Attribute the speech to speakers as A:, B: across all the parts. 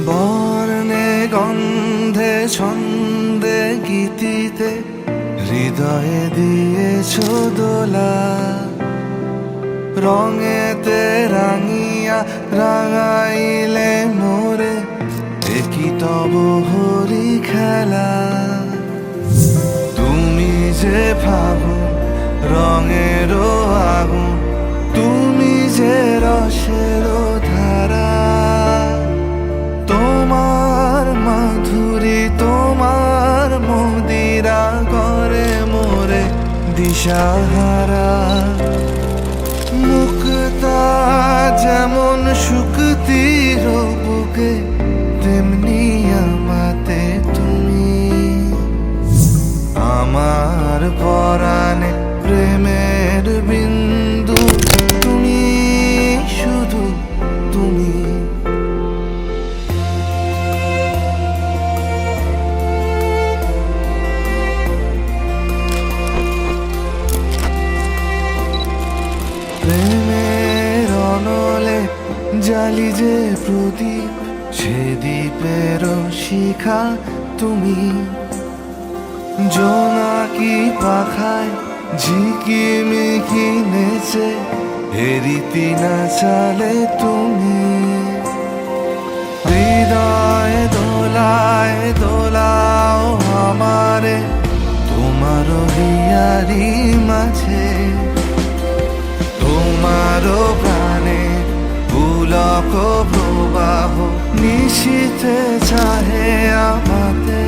A: বর্ণে গন্ধে ছন্দে গীতিতে হৃদয়ে দিয়েছ দোলা, রঙেতে রাঙিয়া রাঙাইলে মোরে একই তব হরি খেলা। তুমি যে ফাগুন রঙেরও আগুন, তুমি যে রসেরও ধারা, তোমার মাধুরী তোমার মদিরা করে মোরে দিশাহারা। মুক্তা যেমন শুকতির বুকে, তেমনি আমাতে তুমি। আমার পরাণে প্রেমের বিন্দু, তুমি শুধু তুমি। প্রেমের অনলে জালি যে প্রদীপ, সে দ্বীপের শিখা তুমি। জোনাকি পাখায় ঝিকিমিকি নেচে হেরিতি না চালে তুমি। হৃদয় দোলায় দোলাও আমারে তোমার হিয়ারি মাঝে, তোমারও প্রাণে পুলক প্রবাহ নিশীথে চাহে আমাতে।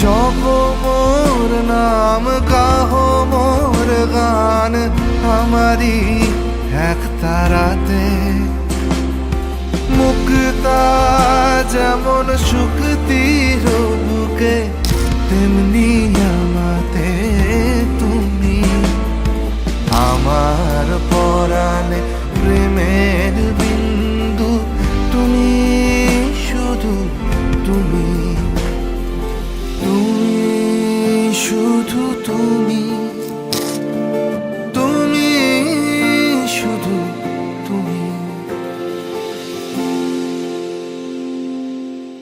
A: জপ মোর নাম গাহ মোর গান, আমারি এক তারাতে। মুক্তা যেমন শুকতির বুকে, তেমনি আমাতে তুমি। আমার পরাণে প্রেমের বিন্দু, তুমি শুধু তুমি। তুমি শুধু তুমি।